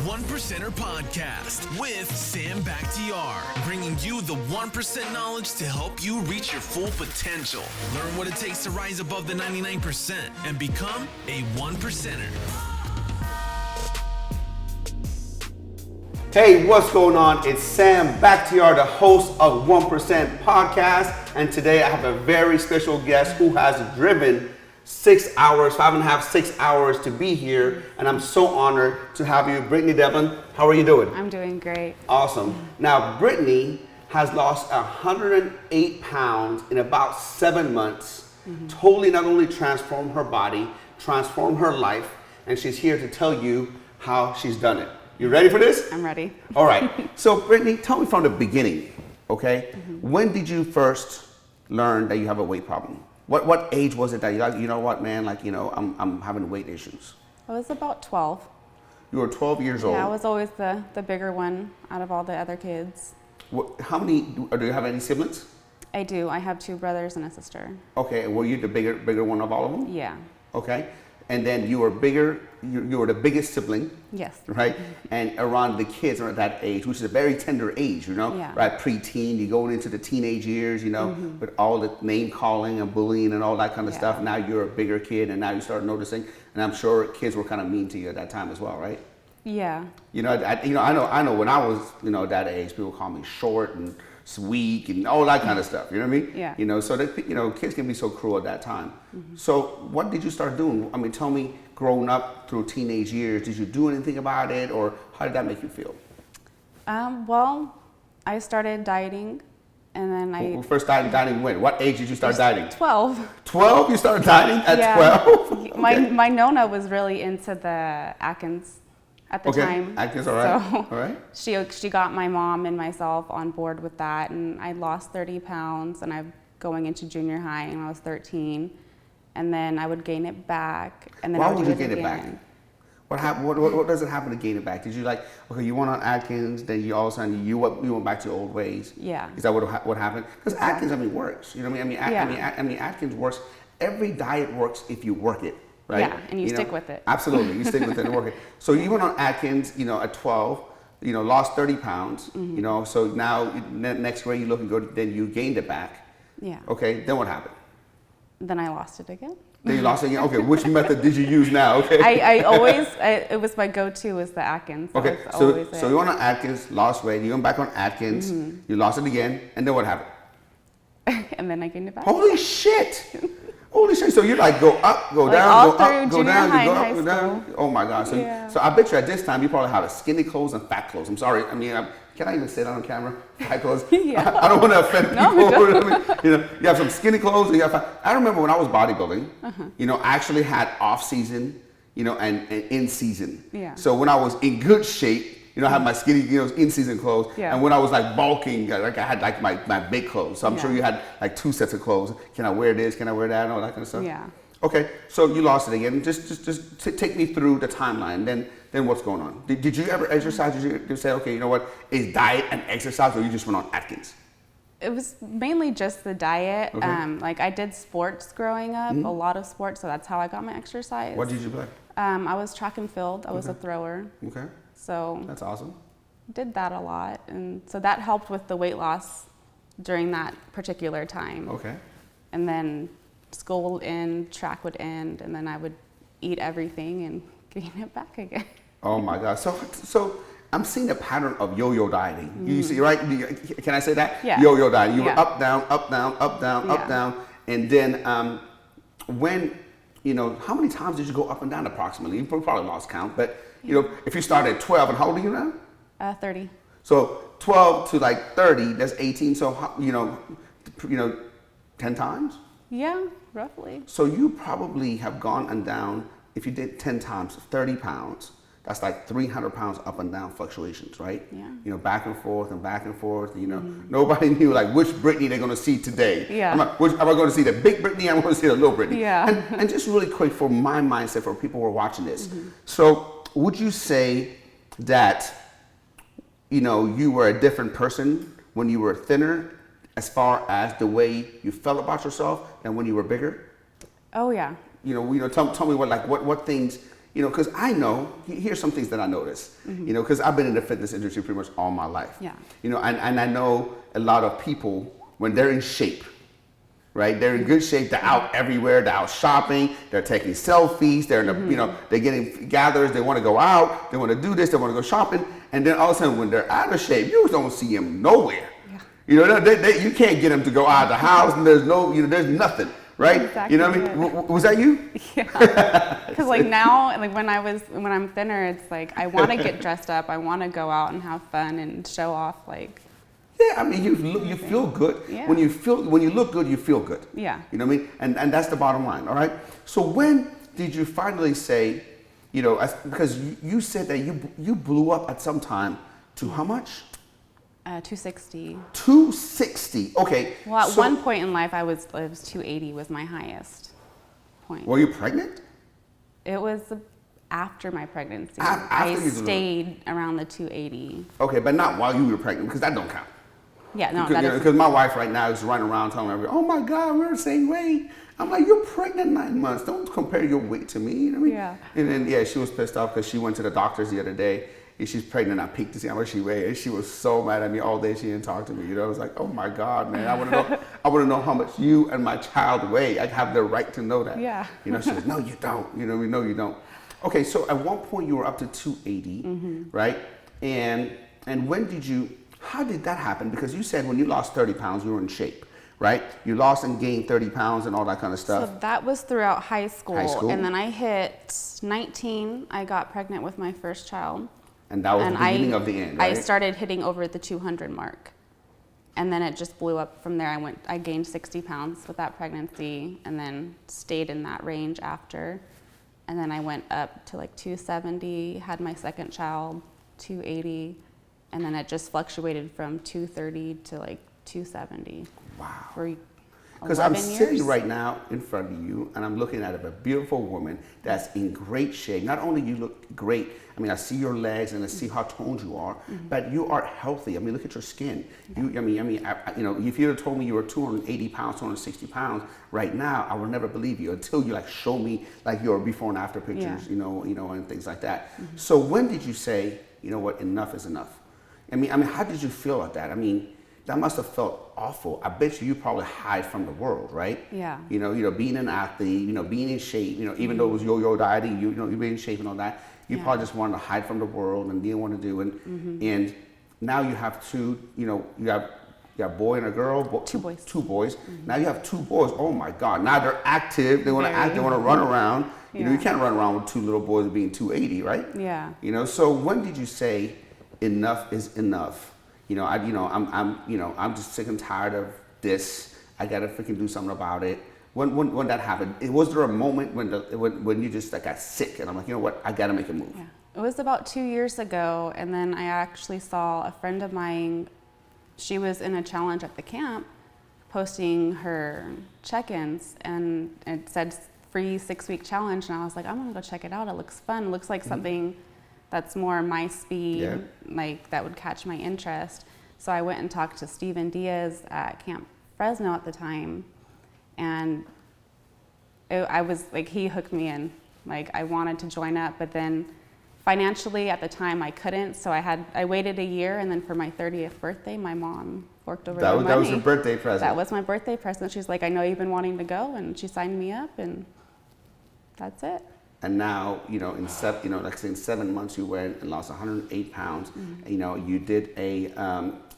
One Percenter Podcast with Sam Bakhtiar, bringing you the 1% knowledge to help you reach your full potential. Learn what it takes to rise above the 99% and become a 1%er. Hey, what's going on? It's Sam Bakhtiar, the host of 1% Podcast, and today I have a very special guest who has driven 6 hours, 5.5, 6 hours to be here, and I'm so honored to have you. Brittany Devlin, how are you doing? I'm doing great. Awesome. Now, Brittany has lost 108 pounds in about 7 months, totally not only transformed her body, transformed her life, and she's here to tell you how she's done it. You ready for this? I'm ready. All right. So, Brittany, tell me from the beginning, okay? When did you first learn that you have a weight problem? What age was it that you're like, you know what, man, like, you know, I'm having weight issues? I was about 12. You were 12 years old. Yeah, I was always the bigger one out of all the other kids. How many, do you have any siblings? I do. I have 2 brothers and a sister. Okay, were you the bigger one of all of them? Yeah. Okay, and then you were bigger, you were the biggest sibling. Yes. Right? And around the kids are at that age, which is a very tender age, you know? Yeah. Right, preteen, you going into the teenage years, you know, with all the name calling and bullying and all that kind of stuff. Now you're a bigger kid and now you start noticing, and I'm sure kids were kind of mean to you at that time as well, right? Yeah. You know, I know when I was, you know, that age, people call me short and weak and all that kind of stuff. You know what I mean? Yeah. You know, so that, you know, kids can be so cruel at that time. So what did you start doing? I mean, tell me, growing up through teenage years, did you do anything about it, or how did that make you feel? Well, I started dieting, and then Well, first dieting when? What age did you start dieting? 12. 12? You started dieting at 12? Okay. My Nona was really into the Atkins at the time. Atkins, all right. So all right. she got my mom and myself on board with that, and I lost 30 pounds, and I'm going into junior high, and I was 13, and then I would gain it back, and then Why I would would do you gain it back? again. What happened? What does it happen to gain it back? Did you like, okay, you went on Atkins, then you all of a sudden you went back to your old ways? Yeah. Is that what happened? Because Atkins, I mean, works. You know what I mean? I mean, Atkins works. Every diet works if you work it, right? Yeah, and you stick know? with it. Absolutely, you stick with it and work it. So you went on Atkins, you know, at 12, you know, lost 30 pounds, you know, so now next grade you look and go, then you gained it back. Yeah. Okay, then what happened? Then I lost it again. Then you lost it again? Okay, which method did you use now? Okay. It was my go-to was the Atkins. Okay, so you went on Atkins, lost weight, you went back on Atkins, you lost it again, and then what happened? And then I gained it back. Holy shit! Holy shit! So you like go up, go Like down, all go up, through go junior down, high you go and up, high go down. school. Oh my God! So, Yeah. so I bet you at this time you probably have skinny clothes and fat clothes. I'm sorry. I mean, can I even say that on camera? Fat clothes. Yeah. I don't want to offend people. No, You know what I mean? You know, you have some skinny clothes and you have fat. I remember when I was bodybuilding. You know, I actually had off season, you know, and in season. Yeah. So when I was in good shape, you know, I had my skinny, you know, in-season clothes. Yeah. And when I was like bulking, like I had like my big clothes. So I'm sure you had like 2 sets of clothes. Can I wear this? Can I wear that? And all that kind of stuff. Yeah. Okay, so you lost it again. Just take me through the timeline. Then what's going on? Did you ever exercise? Did you say, okay, you know what, is diet and exercise, or you just went on Atkins? It was mainly just the diet. Okay. Like I did sports growing up, a lot of sports, so that's how I got my exercise. What did you play? I was track and field. I was a thrower. Okay. So That's awesome. did that a lot, and so that helped with the weight loss during that particular time. Okay. And then school would end, track would end, and then I would eat everything and gain it back again. Oh my God. So I'm seeing a pattern of yo-yo dieting. You see, right? Can I say that? Yeah. Yo-yo dieting. You were Yeah. up, down, up, down, up, down, up, Yeah. down. And then when, you know, how many times did you go up and down approximately? You probably lost count, but, you know, if you started at 12, and how old are you now? 30. So 12 to like 30, that's 18. So, you know, 10 times? Yeah, roughly. So you probably have gone and down, if you did 10 times, 30 pounds, that's like 300 pounds up and down fluctuations, right? Yeah. You know, back and forth, you know. Nobody knew like which Brittany they're gonna see today. Yeah. Am I going to see the big Brittany? I'm going to see the little Brittany. Yeah. And just really quick for my mindset, for people who are watching this. So would you say that, you know, you were a different person when you were thinner as far as the way you felt about yourself than when you were bigger? Oh yeah. Tell me what things you know, because I know, here's some things that I notice, you know, because I've been in the fitness industry pretty much all my life. Yeah. You know, and I know a lot of people, when they're in shape, right? They're in good shape, they're out everywhere, they're out shopping, they're taking selfies, they're in the, you know, they're getting gathers, they want to go out, they want to do this, they want to go shopping, and then all of a sudden when they're out of shape, you don't see them nowhere. Yeah. You know, you can't get them to go out of the house, and there's no, you know, there's nothing. Right? Exactly. You know what I mean? Was that you? Yeah. Because like now, like when I'm thinner, it's like I want to get dressed up. I want to go out and have fun and show off. Like. Yeah, I mean, you feel good. Yeah. When you look good, you feel good. Yeah. You know what I mean? And that's the bottom line. All right. So when did you finally say, you know, because you said that you blew up at some time to how much? 260. 260. Okay. Well, at one point in life, it was 280 was my highest point. Were you pregnant? It was after my pregnancy. After I stayed around the 280. Okay, but not while you were pregnant, because that don't count. Yeah, no, because my wife right now is running around telling everybody, "Oh my God, we're the same weight." I'm like, "You're pregnant 9 months. Don't compare your weight to me." You know what I mean? Yeah. And then she was pissed off because she went to the doctors the other day. She's pregnant. I peeked to see how much she weighed, and she was so mad at me all day. She didn't talk to me. You know, I was like, "Oh my God, man! I want to know how much you and my child weigh. I have the right to know that." Yeah. You know, she says, "No, you don't. You know, we know you don't." Okay, so at one point you were up to 280, right? And when did you? How did that happen? Because you said when you lost 30 pounds, you were in shape, right? You lost and gained 30 pounds and all that kind of stuff. So that was throughout high school. And then I hit 19. I got pregnant with my first child. And that was the beginning of the end, right? I started hitting over the 200 mark. And then it just blew up from there. I gained 60 pounds with that pregnancy and then stayed in that range after. And then I went up to like 270, had my second child, 280. And then it just fluctuated from 230 to like 270. Wow. For because I'm sitting right now in front of you and I'm looking at a beautiful woman that's in great shape. Not only you look great, I mean, I see your legs and I see how toned you are, but you are healthy. I mean, look at your skin. You know, if you had told me you were 280 pounds, 260 pounds right now, I would never believe you until you like show me like your before and after pictures, you know, and things like that. So when did you say, you know what, enough is enough? I mean, how did you feel at that? I mean, that must have felt awful. I bet you probably hide from the world, right? Yeah. You know, being an athlete, you know, being in shape, you know, even though it was yo-yo dieting, you know, you being in shape and all that, you probably just wanted to hide from the world and didn't want to do it. And now you have two, you know, you have a boy and a girl. Two boys. Two boys. Now you have two boys. Oh my God. Now they're active. They want to act. They want to run around. You know, you can't run around with two little boys being 280, right? Yeah. You know, so when did you say enough is enough? You know, I'm just sick and tired of this. I gotta freaking do something about it. When that happened, was there a moment when you just like got sick and I'm like, you know what, I gotta make a move? Yeah, it was about 2 years ago, and then I actually saw a friend of mine. She was in a challenge at the camp, posting her check-ins, and it said free 6-week challenge, and I was like, I'm gonna go check it out. It looks fun. It looks like something that's more my speed, like that would catch my interest. So I went and talked to Steven Diaz at Camp Fresno at the time, and I was like, he hooked me in. Like I wanted to join up, but then financially at the time I couldn't, so I waited a year, and then for my 30th birthday, my mom forked over the money. That was your birthday present? That was my birthday present. She's like, I know you've been wanting to go, and she signed me up, and that's it. And now, you know, in 7 months, you went and lost 108 pounds. You know, you did a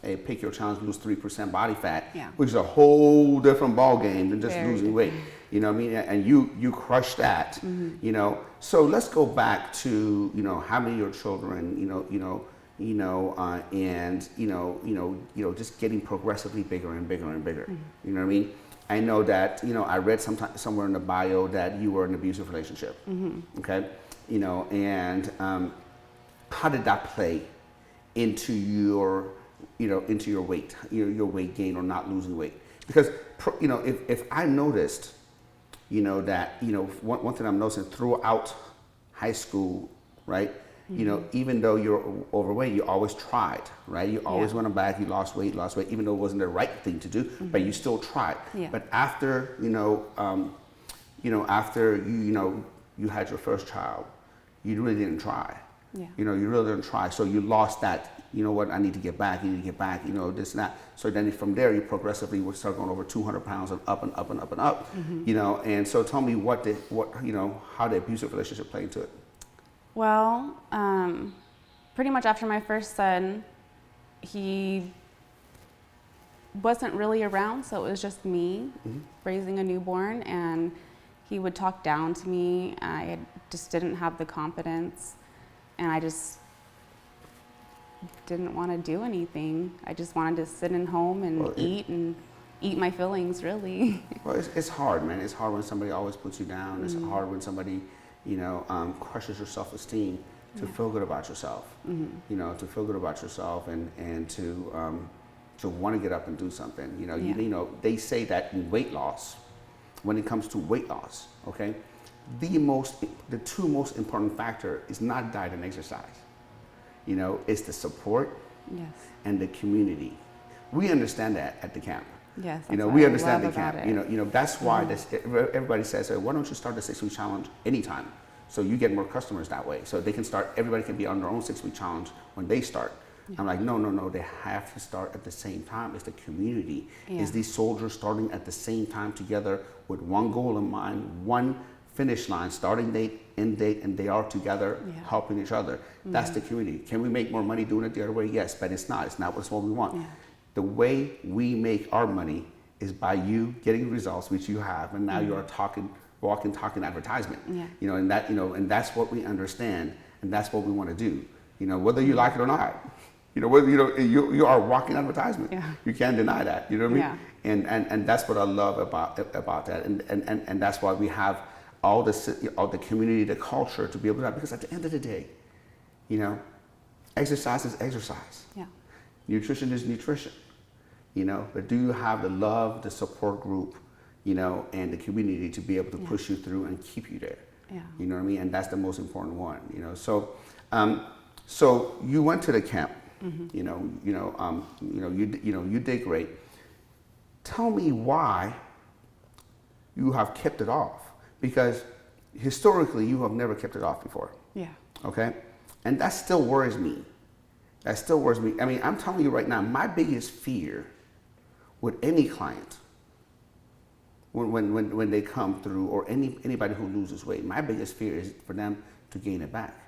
pick your challenge, lose 3% body fat, which is a whole different ball game than just losing weight. You know what I mean? And you crushed that. You know, so let's go back to, you know, how many of your children, and just getting progressively bigger and bigger and bigger. You know what I mean? I know that, you know, I read somewhere in the bio that you were in an abusive relationship, okay? You know, and how did that play into your, into your weight, your weight gain or not losing weight? Because, you know, if I noticed, you know, that, you know, one thing I'm noticing throughout high school, right? You know, even though you're overweight, you always tried, right? You always went back, you lost weight, even though it wasn't the right thing to do, but you still tried. But after, after you had your first child, you really didn't try. Yeah. You know, you really didn't try. So you lost that, you know what, I need to get back, you know, this and that. So then from there, you progressively would start going over 200 pounds and up and up and up and up, you know. And so tell me you know, how the abusive relationship played into it? Well, pretty much after my first son, he wasn't really around, so it was just me raising a newborn, and he would talk down to me. I just didn't have the confidence, and I just didn't want to do anything. I just wanted to sit in home and eat my feelings, really. Well, it's hard, man. It's hard when somebody always puts you down. It's hard when somebody, you know, crushes your self-esteem to feel good about yourself. You know, to feel good about yourself and to want to get up and do something. You know, you know, they say that in weight loss, when it comes to weight loss, okay, the two most important factor is not diet and exercise. You know, it's the support and the community. We understand that at the camp. Yes, you know, we understand the camp. You know, that's why everybody says, why don't you start the 6-week challenge anytime? So you get more customers that way. So they can start, everybody can be on their own 6-week challenge when they start. I'm like, no, they have to start at the same time. It's the community. It's these soldiers starting at the same time together with one goal in mind, one finish line, starting date, end date, and they are together helping each other. That's the community. Can we make more money doing it the other way? Yes, but it's not. It's not what we want. The way we make our money is by you getting results, which you have, and now you are walking, talking advertisement. You know, and that's what we understand, and that's what we want to do. You know, whether you like it or not. You know, whether you are walking advertisement. You can't deny that. You know what I mean? And that's what I love about that. And that's why we have all the community, the culture to be able to do that. Because at the end of the day, you know, exercise is exercise. Nutrition is nutrition. You know, but do you have the love, the support group, you know, and the community to be able to push you through and keep you there? You know what I mean? And that's the most important one. You know, so you went to the camp. You did great. Tell me why you have kept it off, because historically you have never kept it off before. Okay, and that still worries me. I mean, I'm telling you right now, my biggest fear with any client when they come through, or anybody who loses weight, my biggest fear is for them to gain it back.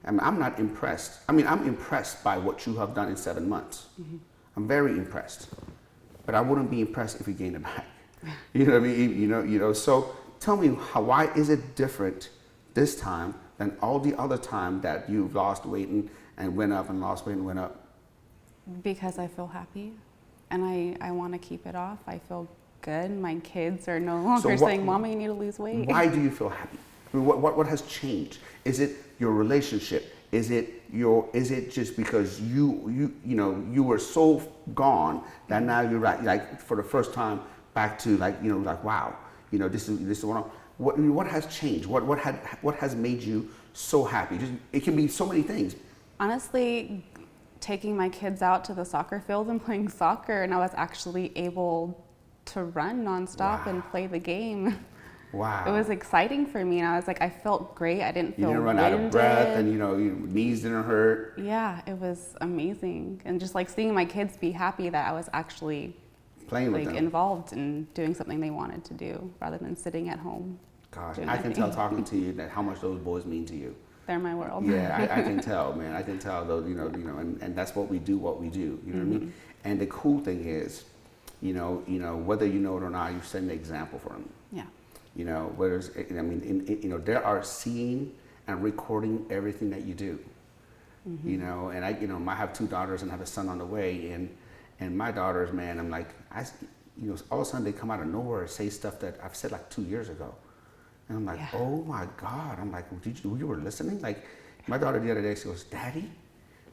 I mean, I'm not impressed. I mean, I'm impressed by what you have done in 7 months. I'm very impressed, but I wouldn't be impressed if you gained it back. You know what I mean? You know. So tell me, why is it different this time than all the other time that you've lost weight and went up and lost weight and went up? Because I feel happy, and I want to keep it off. I feel good. My kids are no longer saying, "Mama, you need to lose weight." Why do you feel happy? I mean, what has changed? Is it your relationship? Is it just because you were so gone that now you're like for the first time back to wow, this is what has changed? What has made you so happy? It can be so many things. Honestly, taking my kids out to the soccer field and playing soccer, and I was actually able to run nonstop and play the game. Wow. It was exciting for me, and I was like, I felt great. I didn't feel You didn't run winded. out of breath, and your knees didn't hurt. Yeah, it was amazing, and just like seeing my kids be happy that I was actually playing with them, involved in doing something they wanted to do, rather than sitting at home. Gosh, I can tell talking to you that how much those boys mean to you. They're my world. Yeah, I can tell, man. I can tell, though. And that's what we do. What we do. You know what I mean? And the cool thing is, whether you know it or not, you set an example for them. Yeah. They are seeing and recording everything that you do. And I have 2 daughters and I have a son on the way, and my daughters, man, I'm like, all of a sudden they come out of nowhere and say stuff that I've said like 2 years ago. And I'm like, oh my God. I'm like, you were listening? Like, my daughter the other day, she goes, Daddy,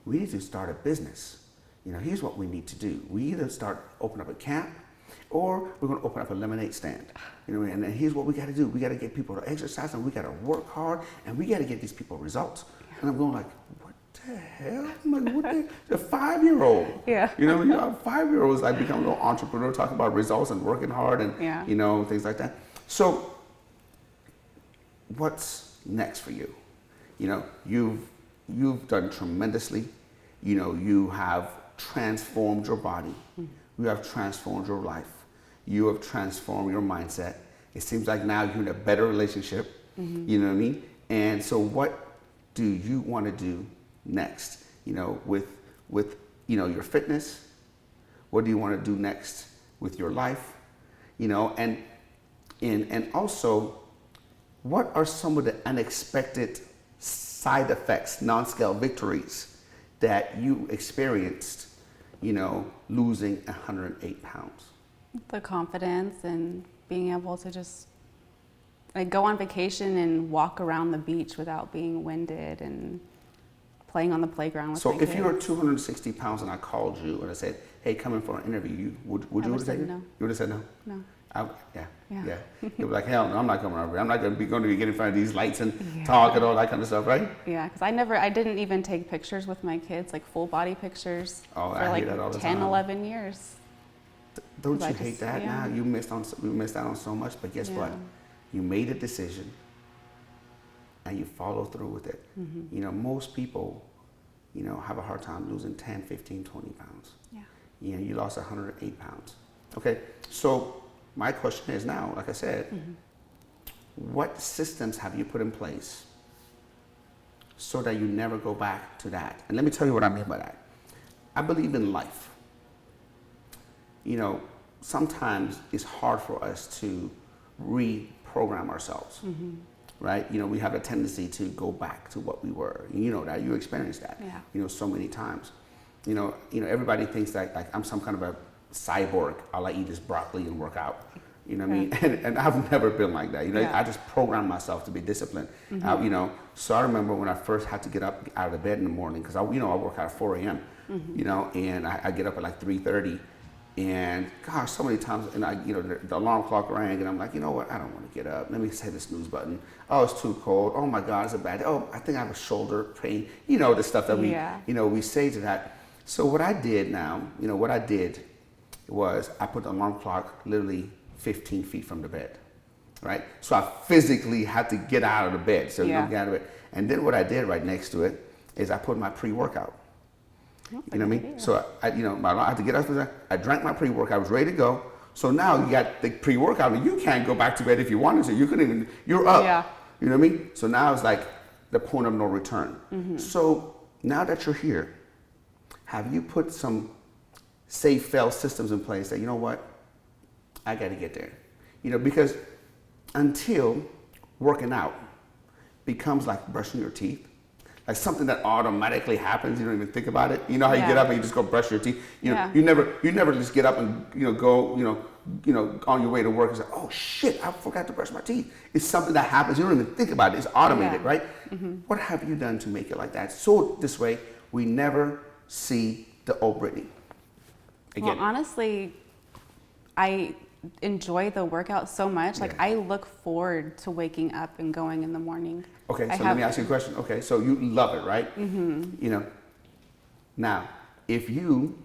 we need to start a business. Here's what we need to do. We either open up a camp, or we're going to open up a lemonade stand. And here's what we got to do. We got to get people to exercise, and we got to work hard, and we got to get these people results. And I'm going like, what the hell? I'm like, what the 5-year-old? Yeah. A 5-year-old is becoming an entrepreneur, talking about results and working hard and, things like that. So what's next for you? You know, you've done tremendously. You know, you have transformed your body. You have transformed your life. You have transformed your mindset. It seems like now you're in a better relationship. You know what I mean? And so what do you want to do next? You know, with you know, your fitness? What do you want to do next with your life? You know, and also, what are some of the unexpected side effects, non-scale victories that you experienced, you know, losing 108 pounds? The confidence and being able to just like go on vacation and walk around the beach without being winded and playing on the playground with my So if kids. you were 260 pounds and I called you and I said, hey, come in for an interview, would you have said taken it? no. You would have said no? No. Yeah. You'd be like, hell no, I'm not coming over. I'm not going to be getting in front of these lights and talk and all that kind of stuff, right? Yeah, because I didn't even take pictures with my kids, like full body pictures, Oh, for I like hate that all the 10, time. 11 years. Don't 'Cause you I hate just- that yeah. now? You missed out on so much, but guess what? Yeah. You made a decision and you follow through with it. You know, most people, you know, have a hard time losing 10, 15, 20 pounds. Yeah. You know, you lost 108 pounds. Okay, so my question is now, like I said, what systems have you put in place so that you never go back to that? And let me tell you what I mean by that. I believe in life. You know, sometimes it's hard for us to reprogram ourselves, right? You know, we have a tendency to go back to what we were. You know that, you experienced that, Yeah. you know, so many times. You know, everybody thinks that like I'm some kind of a cyborg. All I eat is broccoli and work out. You know what I mean? And I've never been like that. You know, Yeah. I just programmed myself to be disciplined. You know, so I remember when I first had to get up out of the bed in the morning because I work out at 4 a.m. You know, and I get up at like 3:30. And gosh, so many times, and the alarm clock rang, and I'm like, you know what? I don't want to get up. Let me hit the snooze button. Oh, it's too cold. Oh my God, it's a bad day. Oh, I think I have a shoulder pain. You know, the stuff that we say to that. So what I did was I put the alarm clock literally 15 feet from the bed, right? So I physically had to get out of the bed. So get out of it. And then what I did right next to it is I put my pre-workout. You know what I mean? So I had to get up. I drank my pre-workout. I was ready to go. So now you got the pre-workout, and you can't go back to bed if you wanted to. You couldn't even. You're up. Yeah. You know what I mean? So now it's like the point of no return. So now that you're here, have you put some safe fail systems in place that, you know what, I got to get there? You know, because until working out becomes like brushing your teeth, like something that automatically happens, you don't even think about it. You know how you get up and you just go brush your teeth. You know, you never just get up and go on your way to work and say, oh shit, I forgot to brush my teeth. It's something that happens. You don't even think about it. It's automated, right? What have you done to make it like that? So this way, we never see the old Brittany again. Well, honestly, I enjoy the workout so much. Like I look forward to waking up and going in the morning. Okay, so let me ask you a question. Okay, so you love it, right? You know, now, if you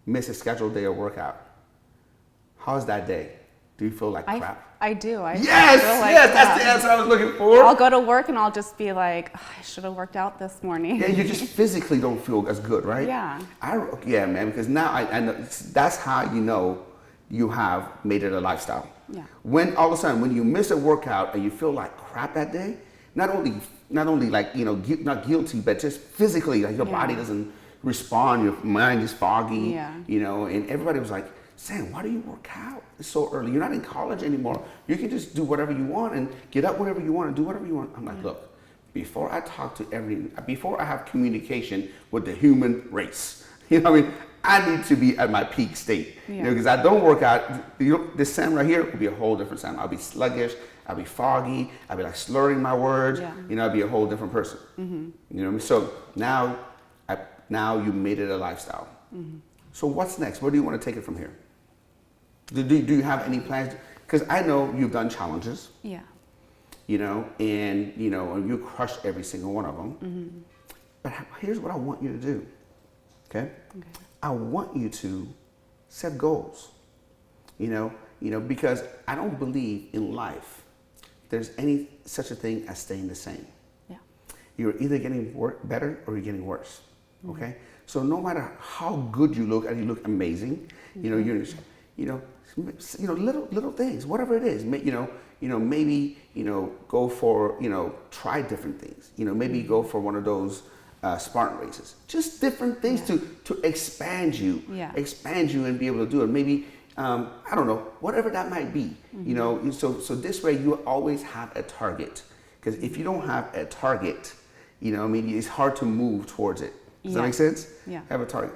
miss a scheduled day of workout, how's that day? Do you feel like crap? I do. Yes, feel like that's the answer I was looking for. I'll go to work and I'll just be like, oh, I should have worked out this morning. Yeah, you just physically don't feel as good, right? Yeah. Yeah, man, because now I know that's how you know you have made it a lifestyle. Yeah. When all of a sudden, when you miss a workout and you feel like crap that day, not only like, you know, not guilty, but just physically, like your body doesn't respond, your mind is foggy, you know, and everybody was like, Sam, why do you work out? It's so early. You're not in college anymore. You can just do whatever you want and get up whenever you want and do whatever you want. I'm like, look, before I have communication with the human race, you know what I mean? I need to be at my peak state. You know, because I don't work out. This Sam right here will be a whole different Sam. I'll be sluggish. I'll be foggy. I'll be like slurring my words. You know, I'll be a whole different person. You know what I mean? So now you made it a lifestyle. So what's next? Where do you want to take it from here? Do you have any plans? Because I know you've done challenges. Yeah. You know, and you crushed every single one of them. But here's what I want you to do. Okay? I want you to set goals. You know, because I don't believe in life there's any such a thing as staying the same. you're either getting better or you're getting worse. Okay, so no matter how good you look, and you look amazing, you know, little things, whatever it is, maybe go for, try different things. Maybe go for one of those Spartan races. Just different things to expand you, and be able to do it. Maybe I don't know, whatever that might be. So this way you always have a target. Because if you don't have a target, it's hard to move towards it. Does that make sense? Yeah. Have a target.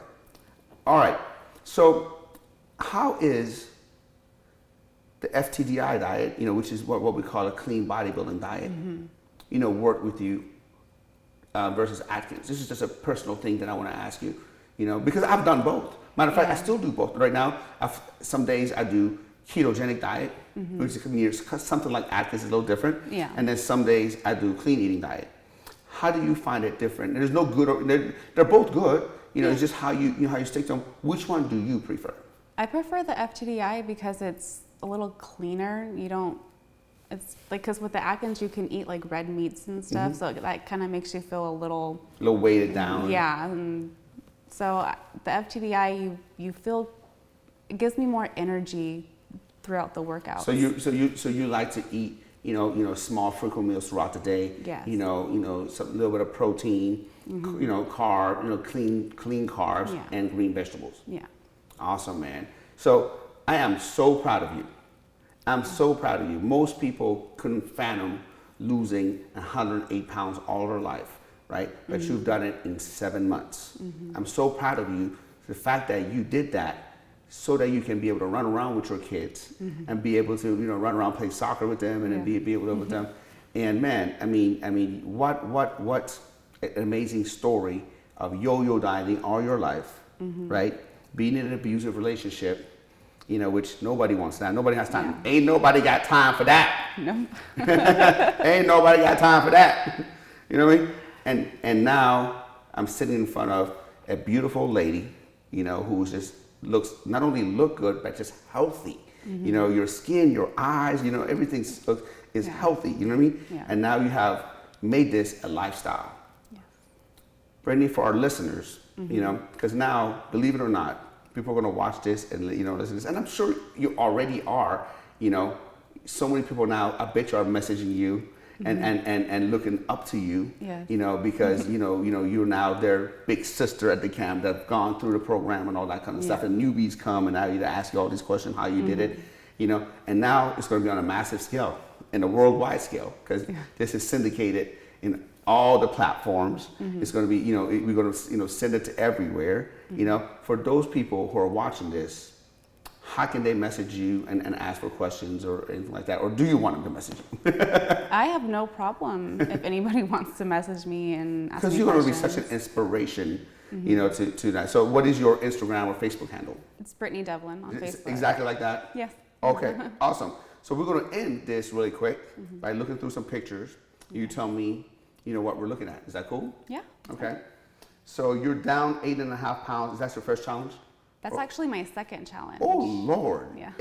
All right. So how is the FTDI diet, which is what we call a clean bodybuilding diet, work with you versus Atkins? This is just a personal thing that I want to ask you, because I've done both. Matter of fact, I still do both. Right now, some days I do ketogenic diet, which is something like Atkins, is a little different. Yeah. And then some days I do clean eating diet. How do you find it different? There's no good, they're both good. It's just how you stick to them. Which one do you prefer? I prefer the FTDI because it's a little cleaner. It's like, because with the Atkins you can eat like red meats and stuff, so that kind of makes you feel a little weighted down. Yeah, and so the FTDI, you feel, it gives me more energy throughout the workout. So you like to eat, small frequent meals throughout the day. Yes. Some little bit of protein, carb, clean carbs and green vegetables. Yeah. Awesome, man. So I am so proud of you. I'm so proud of you. Most people couldn't fathom losing 108 pounds all their life, right? But you've done it in 7 months. I'm so proud of you. The fact that you did that so that you can be able to run around with your kids and be able to, run around, play soccer with them, and then be able to with them. And man, I mean, what an amazing story of yo-yo dieting all your life, right? Being in an abusive relationship, which nobody wants that. Nobody has time. Ain't nobody got time for that. No. Ain't nobody got time for that. You know what I mean? And now I'm sitting in front of a beautiful lady, who's just not only look good, but just healthy. Your skin, your eyes, everything is healthy. You know what I mean? Yeah. And now you have made this a lifestyle. Yes. Brittany, for our listeners, because now, believe it or not, people are going to watch this and listen to this, and I'm sure you already are. So many people now, I bet you, are messaging you and looking up to you. Yes. Because you're now their big sister at the camp that's gone through the program and all that kind of stuff. And newbies come and now you ask you all these questions, how you did it, and now it's going to be on a massive scale, in a worldwide scale, because this is syndicated in all the platforms. It's going to be, we're going to, send it to everywhere. For those people who are watching this, how can they message you and ask for questions or anything like that? Or do you want them to message you? I have no problem if anybody wants to message me and ask me questions. Because you're going to be such an inspiration, to that. So what is your Instagram or Facebook handle? It's Brittany Devlin on Facebook. Exactly like that? Yes. Okay, awesome. So we're going to end this really quick by looking through some pictures. You tell me, what we're looking at. Is that cool? Yeah. Okay. So you're down 8.5 pounds. Is that your first challenge? That's actually my second challenge. Oh Lord. Yeah.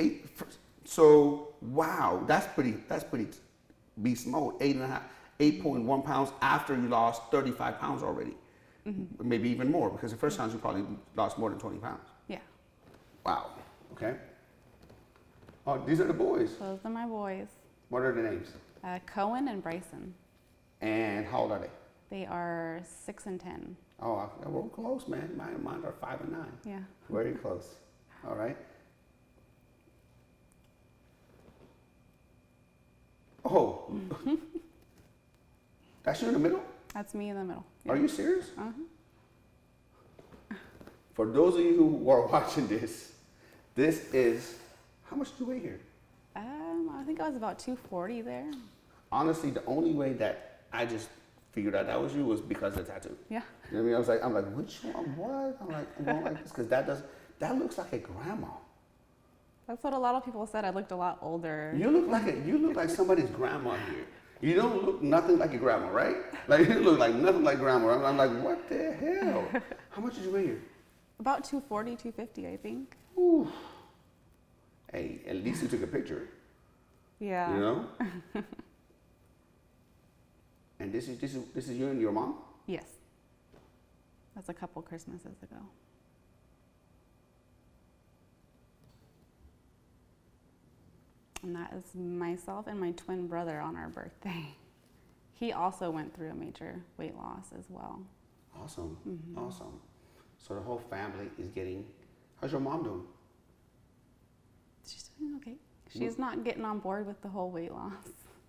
So wow, that's pretty beast mode. 8.1 pounds after you lost 35 pounds already. Maybe even more, because the first challenge you probably lost more than 20 pounds. Yeah. Wow. Okay. Oh, these are the boys. Those are my boys. What are the names? Cohen and Bryson. And how old are they? They are 6 and 10. Oh, we're close, man. Mine are 5 and 9. Yeah. Very close. All right. Oh. That's you in the middle? That's me in the middle. Yeah. Are you serious? For those of you who are watching this is, how much do you weigh here? I think I was about 240 there. Honestly, the only way that I just figured out that was you was because of the tattoo. Yeah. You know what I mean? I'm like, which one? What? I'm going like this because that looks like a grandma. That's what a lot of people said. I looked a lot older. You look like somebody's grandma here. You don't look nothing like your grandma, right? Like you look like nothing like grandma. I'm like, what the hell? How much did you weigh here? About 240, 250, I think. Ooh. Hey, at least you took a picture. Yeah. You know? And this is you and your mom? Yes. That's a couple Christmases ago. And that is myself and my twin brother on our birthday. He also went through a major weight loss as well. Awesome. Mm-hmm. Awesome. So the whole family is getting. How's your mom doing? She's doing okay. She's not getting on board with the whole weight loss.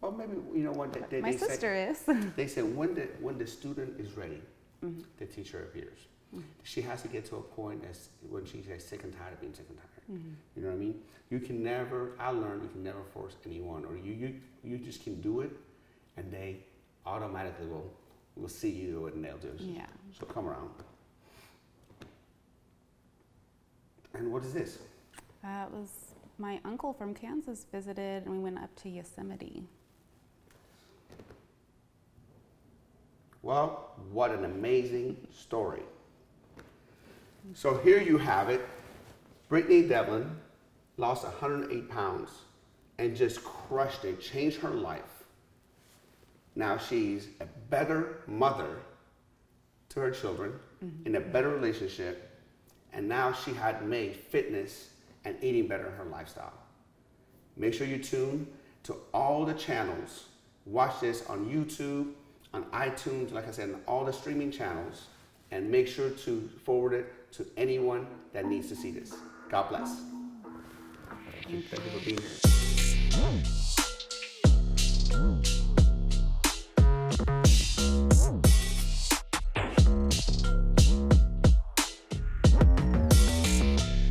Well, maybe what My sister is. They said when the student is ready, the teacher appears. She has to get to a point when she's sick and tired of being sick and tired. You know what I mean? I learned you can never force anyone, or you just can do it, and they automatically will see you do it and they'll do it. Yeah. So come around. And what is this? That was my uncle from Kansas visited, and we went up to Yosemite. Well, what an amazing story. So here you have it. Brittany Devlin lost 108 pounds and just crushed it, changed her life. Now she's a better mother to her children, in a better relationship, and now she had made fitness and eating better her lifestyle. Make sure you tune to all the channels. Watch this on YouTube, on iTunes, like I said, on all the streaming channels, and make sure to forward it to anyone that needs to see this. God bless. Thank you for being here.